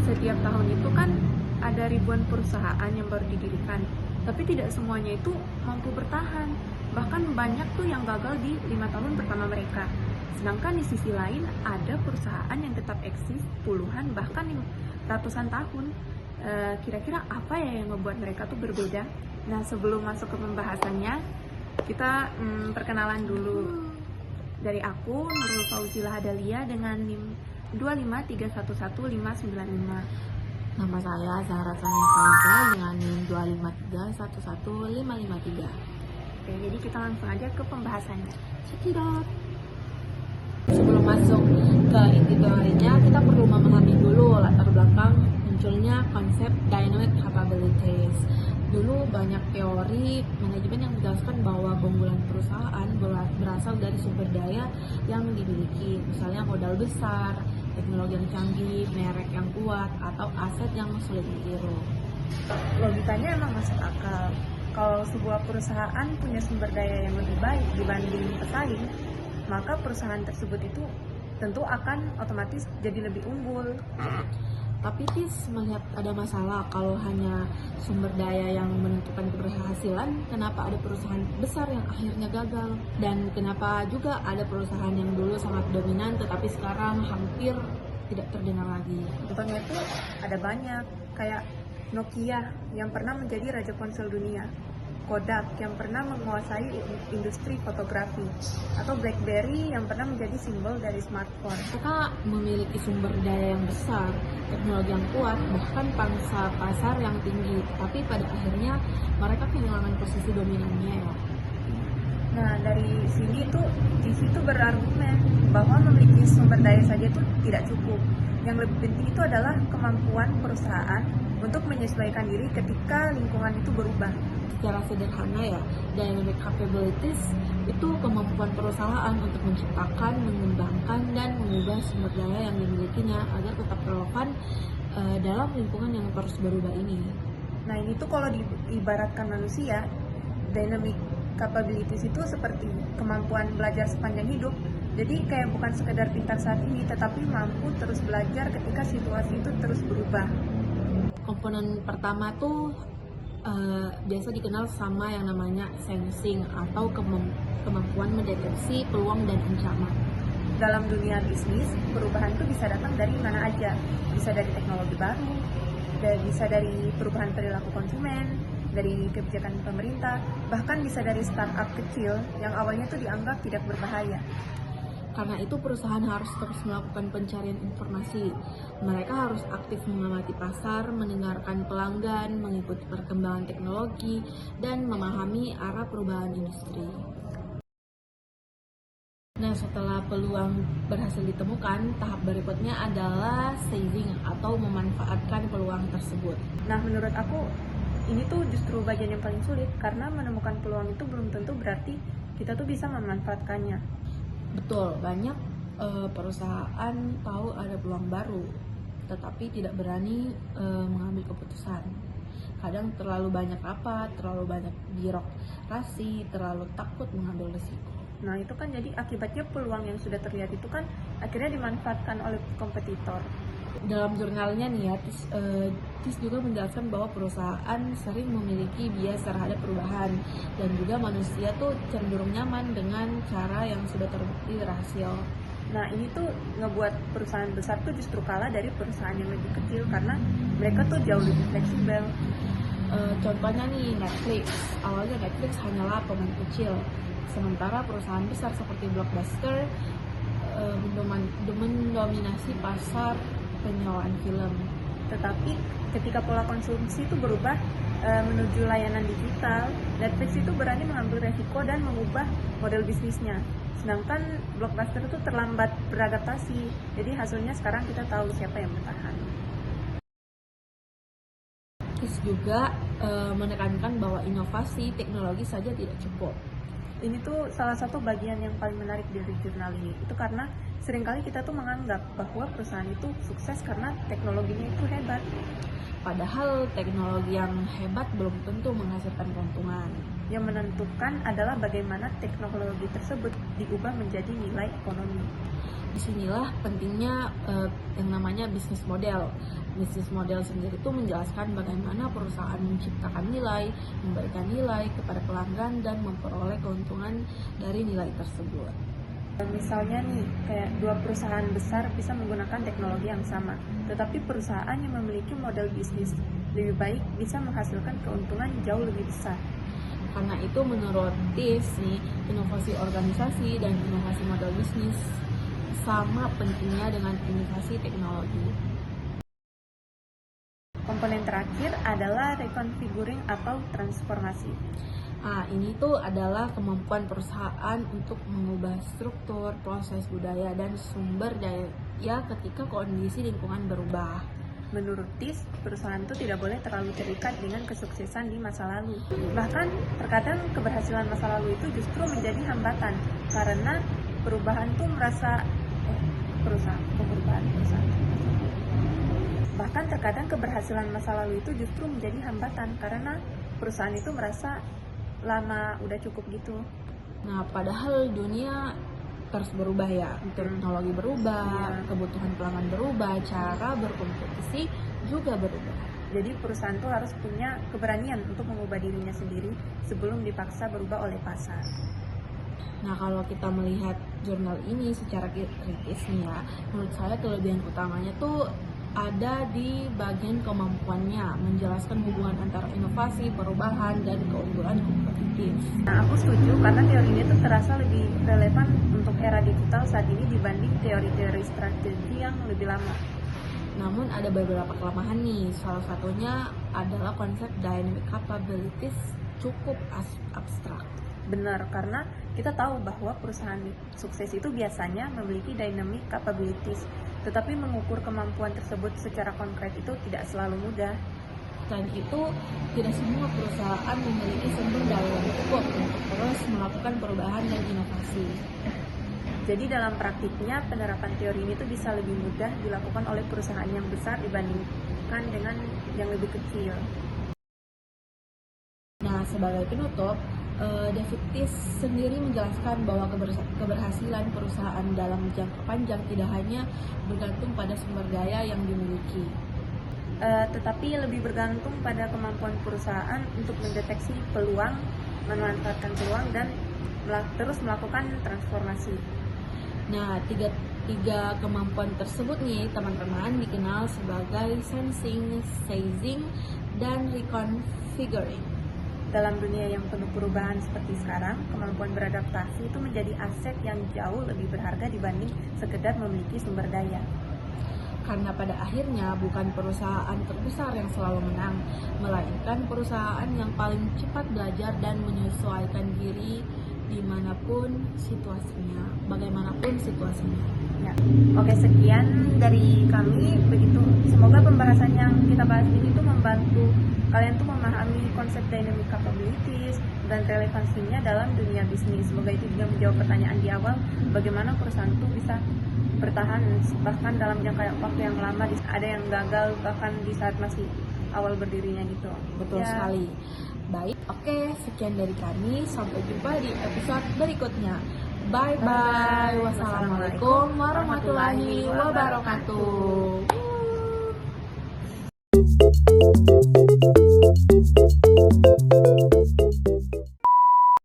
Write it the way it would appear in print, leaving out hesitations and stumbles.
setiap tahun itu kan ada ribuan perusahaan yang baru didirikan, tapi tidak semuanya itu mampu bertahan. Bahkan banyak tuh yang gagal di 5 tahun pertama mereka. Sedangkan di sisi lain ada perusahaan yang tetap eksis puluhan bahkan ratusan tahun. Kira-kira apa ya yang membuat mereka tuh berbeda? Nah, sebelum masuk ke pembahasannya, kita perkenalan dulu. Dari aku, Nurul Fauzila Hadalia dengan NIM 253111595. Nama saya Zahra Sania Faiza dengan NIM 253111553. Oke, jadi kita langsung aja ke pembahasannya. Cekidot. Sebelum masuk ke inti teorinya, kita perlu memahami dulu latar belakang munculnya konsep dynamic capabilities. Dulu banyak teori manajemen yang menjelaskan bahwa keunggulan perusahaan berasal dari sumber daya yang dimiliki, misalnya modal besar, teknologi yang canggih, merek yang kuat, atau aset yang sulit ditiru. Logikanya emang masuk akal. Kalau sebuah perusahaan punya sumber daya yang lebih baik dibanding pesaing, maka perusahaan tersebut itu tentu akan otomatis jadi lebih unggul. Tapi TIS melihat ada masalah kalau hanya sumber daya yang menentukan keberhasilan, kenapa ada perusahaan besar yang akhirnya gagal? Dan kenapa juga ada perusahaan yang dulu sangat dominan tetapi sekarang hampir tidak terdengar lagi? Contohnya itu ada banyak, kayak Nokia yang pernah menjadi raja ponsel dunia, Kodak yang pernah menguasai industri fotografi, atau BlackBerry yang pernah menjadi simbol dari smartphone. Mereka memiliki sumber daya yang besar, teknologi yang kuat, bahkan pangsa pasar yang tinggi, tapi pada akhirnya mereka kehilangan posisi dominannya ya. Nah, dari sini tuh di situ berargumen bahwa memiliki sumber daya saja itu tidak cukup. Yang lebih penting itu adalah kemampuan perusahaan untuk menyesuaikan diri ketika lingkungan itu berubah. Secara sederhana ya, dynamic capabilities itu kemampuan perusahaan untuk menciptakan, mengembangkan, dan mengubah sumber daya yang dimilikinya agar tetap relevan dalam lingkungan yang terus berubah ini. Nah, ini tuh kalau diibaratkan manusia, dynamic capabilities itu seperti kemampuan belajar sepanjang hidup. Jadi kayak bukan sekedar pintar saat ini, tetapi mampu terus belajar ketika situasi itu terus berubah. Komponen pertama tuh biasa dikenal sama yang namanya sensing atau kemampuan mendeteksi peluang dan ancaman. Dalam dunia bisnis, perubahan itu bisa datang dari mana aja. Bisa dari teknologi baru, bisa dari perubahan perilaku konsumen, dari kebijakan pemerintah, bahkan bisa dari startup kecil yang awalnya itu dianggap tidak berbahaya. Karena itu perusahaan harus terus melakukan pencarian informasi. Mereka harus aktif mengamati pasar, mendengarkan pelanggan, mengikuti perkembangan teknologi, dan memahami arah perubahan industri. Nah, setelah peluang berhasil ditemukan, tahap berikutnya adalah seizing atau memanfaatkan peluang tersebut. Nah, menurut aku ini tuh justru bagian yang paling sulit, karena menemukan peluang itu belum tentu berarti kita tuh bisa memanfaatkannya. Betul, banyak perusahaan tahu ada peluang baru, tetapi tidak berani mengambil keputusan. Kadang terlalu banyak rapat, terlalu banyak birokrasi, terlalu takut mengambil risiko. Nah, itu kan jadi akibatnya peluang yang sudah terlihat itu kan akhirnya dimanfaatkan oleh kompetitor. Dalam jurnalnya nih ya, TIS juga menjelaskan bahwa perusahaan sering memiliki bias terhadap perubahan dan juga manusia tuh cenderung nyaman dengan cara yang sudah terbukti berhasil. Nah, ini tuh ngebuat perusahaan besar tuh justru kalah dari perusahaan yang lebih kecil karena mereka tuh jauh lebih fleksibel. Contohnya nih Netflix, awalnya Netflix hanyalah pemain kecil, sementara perusahaan besar seperti Blockbuster mendominasi pasar penyewaan film. Tetapi ketika pola konsumsi itu berubah menuju layanan digital, Netflix itu berani mengambil resiko dan mengubah model bisnisnya. Sedangkan Blockbuster itu terlambat beradaptasi. Jadi hasilnya sekarang kita tahu siapa yang bertahan. TIS juga menekankan bahwa inovasi teknologi saja tidak cukup. Ini tuh salah satu bagian yang paling menarik dari jurnal ini. Itu karena seringkali kita tuh menganggap bahwa perusahaan itu sukses karena teknologinya itu hebat. Padahal teknologi yang hebat belum tentu menghasilkan keuntungan. Yang menentukan adalah bagaimana teknologi tersebut diubah menjadi nilai ekonomi. Disinilah pentingnya yang namanya bisnis model. Bisnis model sendiri itu menjelaskan bagaimana perusahaan menciptakan nilai, memberikan nilai kepada pelanggan, dan memperoleh keuntungan dari nilai tersebut. Misalnya nih, kayak dua perusahaan besar bisa menggunakan teknologi yang sama, tetapi perusahaan yang memiliki model bisnis lebih baik bisa menghasilkan keuntungan jauh lebih besar. Karena itu menurut TIS nih, inovasi organisasi dan inovasi model bisnis sama pentingnya dengan inovasi teknologi. Komponen terakhir adalah reconfiguring atau transformasi. Ini tuh adalah kemampuan perusahaan untuk mengubah struktur, proses budaya, dan sumber daya ketika kondisi lingkungan berubah. Menurut TIS, perusahaan itu tidak boleh terlalu terikat dengan kesuksesan di masa lalu. Bahkan, terkadang keberhasilan masa lalu itu justru menjadi hambatan karena perubahan tuh Bahkan terkadang keberhasilan masa lalu itu justru menjadi hambatan karena perusahaan itu merasa lama udah cukup gitu. Nah, padahal dunia terus berubah ya, teknologi berubah, Iya. kebutuhan pelanggan berubah, cara berkompetisi juga berubah. Jadi perusahaan tuh harus punya keberanian untuk mengubah dirinya sendiri sebelum dipaksa berubah oleh pasar. Nah, kalau kita melihat jurnal ini secara kritis nih ya, menurut saya kelebihan utamanya tuh ada di bagian kemampuannya menjelaskan hubungan antara inovasi, perubahan, dan keunggulan kompetitif. Nah, aku setuju karena teori ini tuh terasa lebih relevan untuk era digital saat ini dibanding teori-teori strategi yang lebih lama. Namun ada beberapa kelemahan nih, salah satunya adalah konsep dynamic capabilities cukup abstrak. Benar, karena kita tahu bahwa perusahaan sukses itu biasanya memiliki dynamic capabilities, tetapi mengukur kemampuan tersebut secara konkret itu tidak selalu mudah. Selain itu, tidak semua perusahaan memiliki sumber daya yang cukup untuk terus melakukan perubahan dan inovasi. Jadi dalam praktiknya, penerapan teori ini tuh bisa lebih mudah dilakukan oleh perusahaan yang besar dibandingkan dengan yang lebih kecil. Nah, sebagai penutup, David Tiss sendiri menjelaskan bahwa keberhasilan perusahaan dalam jangka panjang tidak hanya bergantung pada sumber daya yang dimiliki, Tetapi lebih bergantung pada kemampuan perusahaan untuk mendeteksi peluang, memanfaatkan peluang, dan terus melakukan transformasi. Nah, tiga kemampuan tersebut nih, teman-teman, dikenal sebagai sensing, seizing, dan reconfiguring. Dalam dunia yang penuh perubahan seperti sekarang, kemampuan beradaptasi itu menjadi aset yang jauh lebih berharga dibanding sekedar memiliki sumber daya. Karena pada akhirnya bukan perusahaan terbesar yang selalu menang, melainkan perusahaan yang paling cepat belajar dan menyesuaikan diri dimanapun situasinya, bagaimanapun situasinya. Ya. Oke, sekian dari kami. Begitu. Semoga pembahasan yang kita bahas ini tuh membantu kalian tuh memahami konsep dynamic capabilities dan relevansinya dalam dunia bisnis. Semoga itu juga menjawab pertanyaan di awal, bagaimana perusahaan tuh bisa bertahan bahkan dalam jangka waktu yang lama, ada yang gagal bahkan di saat masih awal berdirinya gitu. Betul sekali. Baik, oke, sekian dari kami. Sampai jumpa di episode berikutnya. Bye-bye. Wassalamualaikum warahmatullahi wabarakatuh.